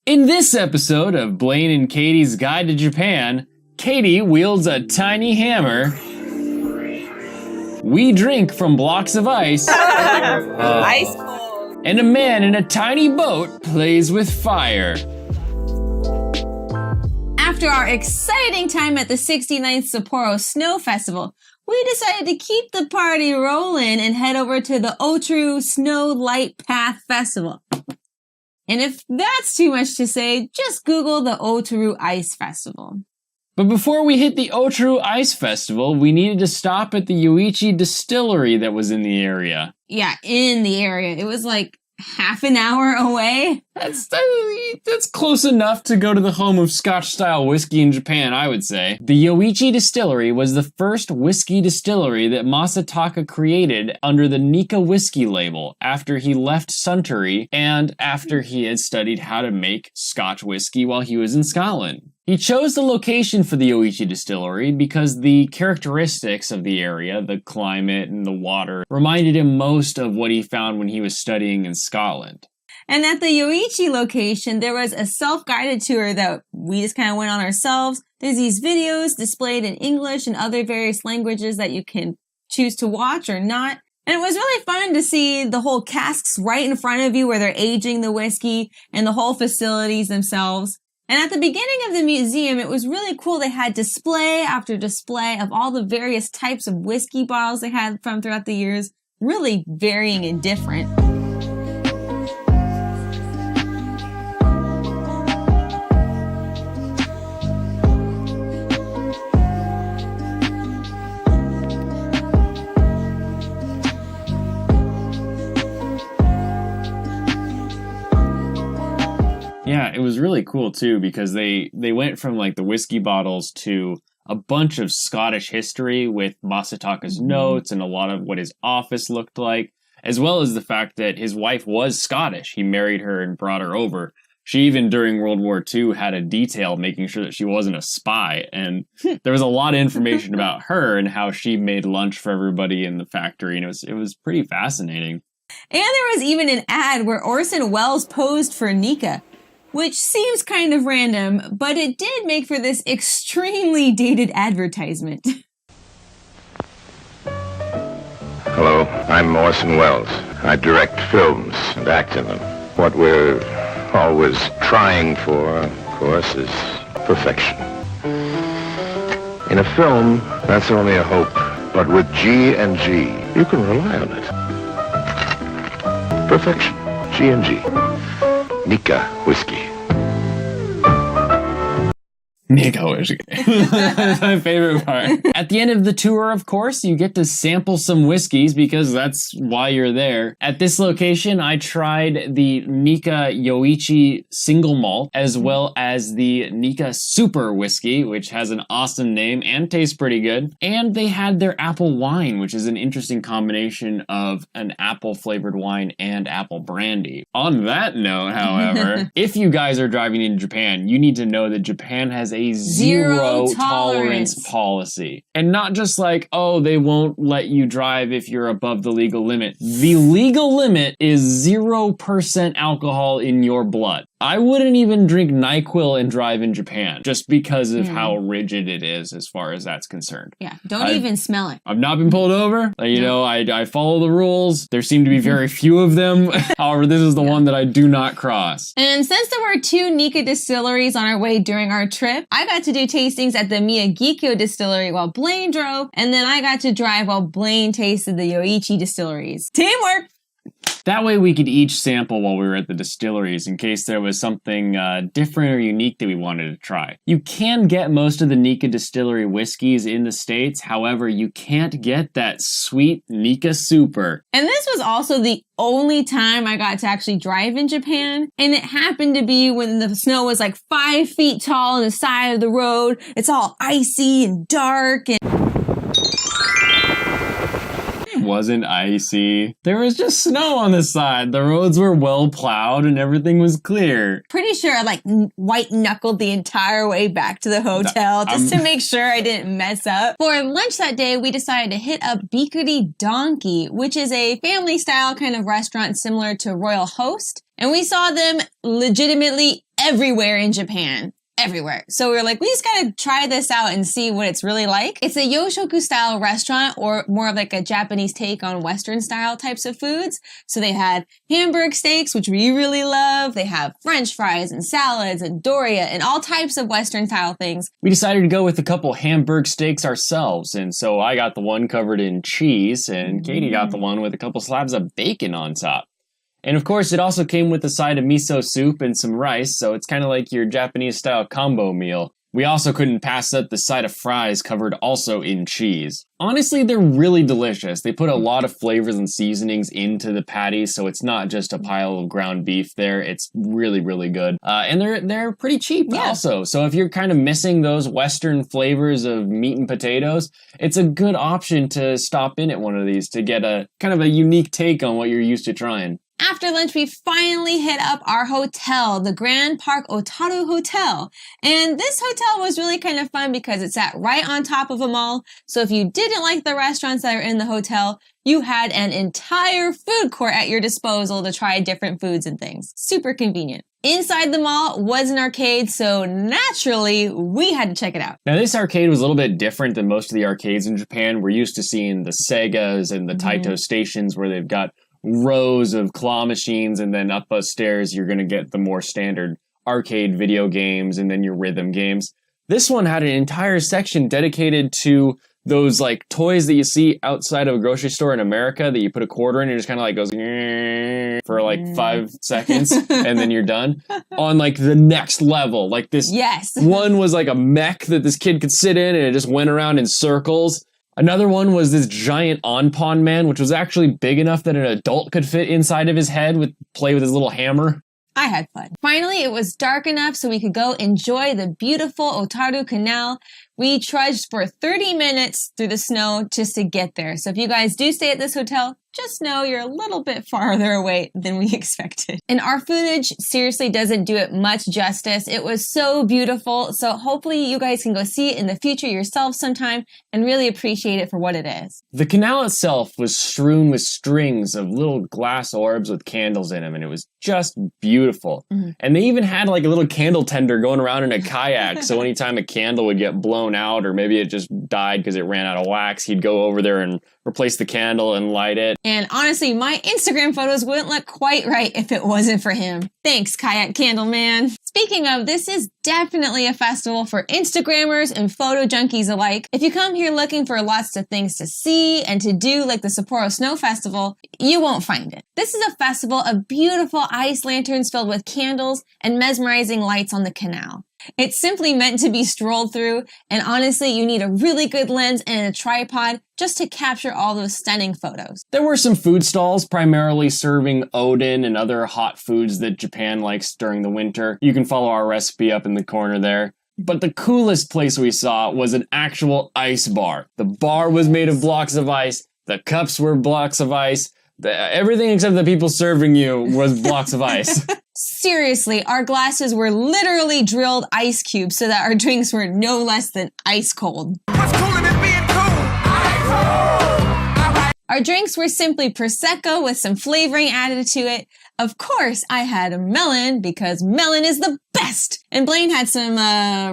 In this episode of Blaine and Katey's Guide to Japan, Katey wields a tiny hammer. We drink from blocks of ice. Ice cold. And a man in a tiny boat plays with fire. After our exciting time at the 69th Sapporo Snow Festival, we decided to keep the party rolling and head over to the Otaru Snow Light Path Festival. And if that's too much to say, just Google the Otaru Ice Festival. But before we hit the Otaru Ice Festival, we needed to stop at the Yoichi Distillery that was in the area. Yeah, in the area. It was like half an hour away. That's close enough to go to the home of Scotch-style whiskey in Japan, I would say. The Yoichi Distillery was the first whiskey distillery that Masataka created under the Nikka whiskey label after he left Suntory and after he had studied how to make Scotch whiskey while he was in Scotland. He chose the location for the Yoichi Distillery because the characteristics of the area, the climate and the water, reminded him most of what he found when he was studying in Scotland. And at the Yoichi location, there was a self-guided tour that we just kind of went on ourselves. There's these videos displayed in English and other various languages that you can choose to watch or not. And it was really fun to see the whole casks right in front of you where they're aging the whiskey and the whole facilities themselves. And at the beginning of the museum, it was really cool. They had display after display of all the various types of whiskey bottles they had from throughout the years, really varying and different. Yeah, it was really cool too because they went from like the whiskey bottles to a bunch of Scottish history with Masataka's notes and a lot of what his office looked like, as well as the fact that his wife was Scottish. He married her and brought her over. She even during World War II had a detail making sure that she wasn't a spy, and there was a lot of information about her and how she made lunch for everybody in the factory, and it was pretty fascinating. And there was even an ad where Orson Welles posed for Nikka, which seems kind of random, but it did make for this extremely dated advertisement. Hello, I'm Orson Welles. I direct films and act in them. What we're always trying for, of course, is perfection. In a film, that's only a hope, but with G&G, you can rely on it. Perfection, G&G. Nikka whiskey. Nikka whiskey. That's my favorite part. At the end of the tour, of course, you get to sample some whiskeys because that's why you're there. At this location, I tried the Nikka Yoichi single malt as well as the Nikka Super whiskey, which has an awesome name and tastes pretty good. And they had their apple wine, which is an interesting combination of an apple flavored wine and apple brandy. On that note, however, if you guys are driving in Japan, you need to know that Japan has a zero tolerance policy. And not just like, oh, they won't let you drive if you're above the legal limit. The legal limit is 0% alcohol in your blood. I wouldn't even drink NyQuil and drive in Japan just because of how rigid it is as far as that's concerned. Yeah, don't even smell it. I've not been pulled over. You know, I follow the rules. There seem to be very few of them. However, this is the one that I do not cross. And since there were 2 Nikka distilleries on our way during our trip, I got to do tastings at the Miyagikyo distillery while Blaine drove, and then I got to drive while Blaine tasted the Yoichi distilleries. Teamwork! That way we could each sample while we were at the distilleries in case there was something different or unique that we wanted to try. You can get most of the Nikka distillery whiskeys in the States, however, you can't get that sweet Nikka Super. And this was also the only time I got to actually drive in Japan, and it happened to be when the snow was like 5 feet tall on the side of the road. It's all icy and dark and... Wasn't icy. There was just snow on the side. The roads were well plowed and everything was clear. Pretty sure I like white knuckled the entire way back to the hotel just to make sure I didn't mess up. For lunch that day, we decided to hit up Bikuri Donkey, which is a family style kind of restaurant similar to Royal Host. And we saw them legitimately everywhere in Japan. Everywhere. So we were like, we just gotta try this out and see what it's really like. It's a Yoshoku style restaurant, or more of like a Japanese take on Western style types of foods. So they had hamburg steaks, which we really love. They have French fries and salads and doria and all types of Western style things. We decided to go with a couple hamburg steaks ourselves. And so I got the one covered in cheese and Katey got the one with a couple slabs of bacon on top. And of course, it also came with a side of miso soup and some rice, so it's kind of like your Japanese-style combo meal. We also couldn't pass up the side of fries covered also in cheese. Honestly, they're really delicious. They put a lot of flavors and seasonings into the patties, so it's not just a pile of ground beef there. It's really, really good. And they're pretty cheap also. So if you're kind of missing those Western flavors of meat and potatoes, it's a good option to stop in at one of these to get a kind of a unique take on what you're used to trying. After lunch, we finally hit up our hotel, the Grand Park Otaru Hotel. And this hotel was really kind of fun because it sat right on top of a mall. So if you didn't like the restaurants that are in the hotel, you had an entire food court at your disposal to try different foods and things. Super convenient. Inside the mall was an arcade, so naturally, we had to check it out. Now, this arcade was a little bit different than most of the arcades in Japan. We're used to seeing the Segas and the Taito stations where they've got rows of claw machines, and then up upstairs you're going to get the more standard arcade video games and then your rhythm games. This one had an entire section dedicated to those like toys that you see outside of a grocery store in America that you put a quarter in and it just kind of like goes for like 5 seconds and then you're done. On like the next level, like this one was like a mech that this kid could sit in and it just went around in circles. Another one was this giant on-pawn man, which was actually big enough that an adult could fit inside of his head play with his little hammer. I had fun. Finally, it was dark enough so we could go enjoy the beautiful Otaru Canal. We trudged for 30 minutes through the snow just to get there. So if you guys do stay at this hotel, just know you're a little bit farther away than we expected. And our footage seriously doesn't do it much justice. It was so beautiful. So hopefully you guys can go see it in the future yourself sometime and really appreciate it for what it is. The canal itself was strewn with strings of little glass orbs with candles in them, and it was just beautiful. And they even had like a little candle tender going around in a kayak. So anytime a candle would get blown out or maybe it just died because it ran out of wax, he'd go over there and replace the candle and light it. And honestly, my Instagram photos wouldn't look quite right if it wasn't for him. Thanks, Kayak Candle Man. Speaking of, this is definitely a festival for Instagrammers and photo junkies alike. If you come here looking for lots of things to see and to do like the Sapporo Snow Festival, you won't find it. This is a festival of beautiful ice lanterns filled with candles and mesmerizing lights on the canal. It's simply meant to be strolled through, and honestly, you need a really good lens and a tripod just to capture all those stunning photos. There were some food stalls primarily serving Odin and other hot foods that Japan likes during the winter. You can follow our recipe up in the corner there. But the coolest place we saw was an actual ice bar. The bar was made of blocks of ice, the cups were blocks of ice, everything except the people serving you was blocks of ice. Seriously, our glasses were literally drilled ice cubes so that our drinks were no less than ice cold. What's cooler than being cold? Ice cold! Our drinks were simply Prosecco with some flavoring added to it. Of course, I had a melon because melon is the best. And Blaine had some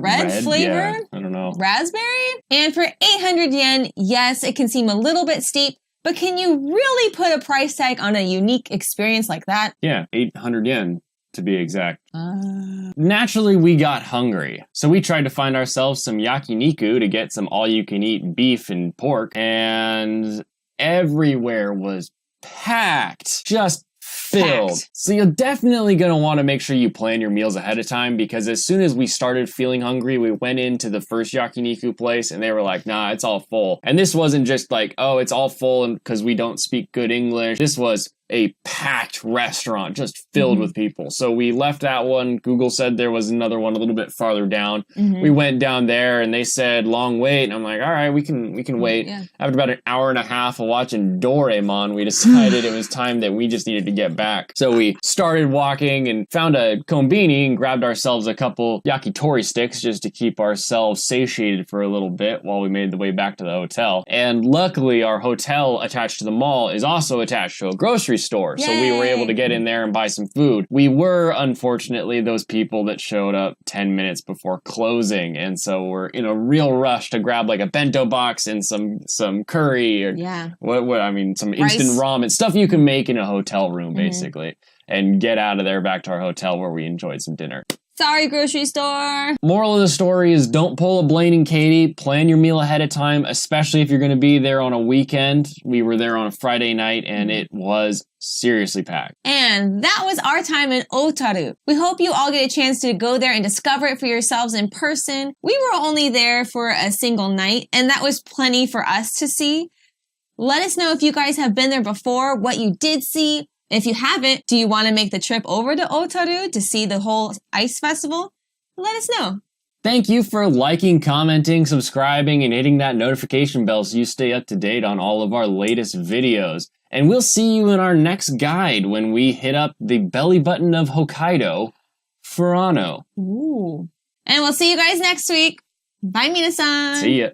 red flavor. Yeah, I don't know. Raspberry. And for 800 yen, yes, it can seem a little bit steep, but can you really put a price tag on a unique experience like that? Yeah, 800 yen. To be exact. Naturally, we got hungry. So we tried to find ourselves some yakiniku to get some all-you-can-eat beef and pork. And everywhere was packed. Just filled. So you're definitely going to want to make sure you plan your meals ahead of time, because as soon as we started feeling hungry, we went into the first yakiniku place and they were like, nah, it's all full. And this wasn't just like, oh, it's all full because we don't speak good English. This was a packed restaurant just filled with people. So we left that one. Google said there was another one a little bit farther down. We went down there and they said long wait. And I'm like, all right, we can wait. Yeah. After about an hour and a half of watching Doraemon, we decided it was time that we just needed to get back. So we started walking and found a kombini and grabbed ourselves a couple yakitori sticks just to keep ourselves satiated for a little bit while we made the way back to the hotel. And luckily our hotel attached to the mall is also attached to a grocery store. So we were able to get in there and buy some food. We were, unfortunately, those people that showed up 10 minutes before closing. And so we're in a real rush to grab like a bento box and some curry or some instant ramen, stuff you can make in a hotel room, basically, and get out of there back to our hotel where we enjoyed some dinner. Sorry, grocery store. Moral of the story is don't pull a Blaine and Katey. Plan your meal ahead of time, especially if you're going to be there on a weekend. We were there on a Friday night, and it was seriously packed. And that was our time in Otaru. We hope you all get a chance to go there and discover it for yourselves in person. We were only there for a single night, and that was plenty for us to see. Let us know if you guys have been there before, what you did see. If you haven't, do you want to make the trip over to Otaru to see the whole ice festival? Let us know. Thank you for liking, commenting, subscribing, and hitting that notification bell so you stay up to date on all of our latest videos. And we'll see you in our next guide when we hit up the belly button of Hokkaido, Furano. Ooh. And we'll see you guys next week. Bye, minasan. See ya.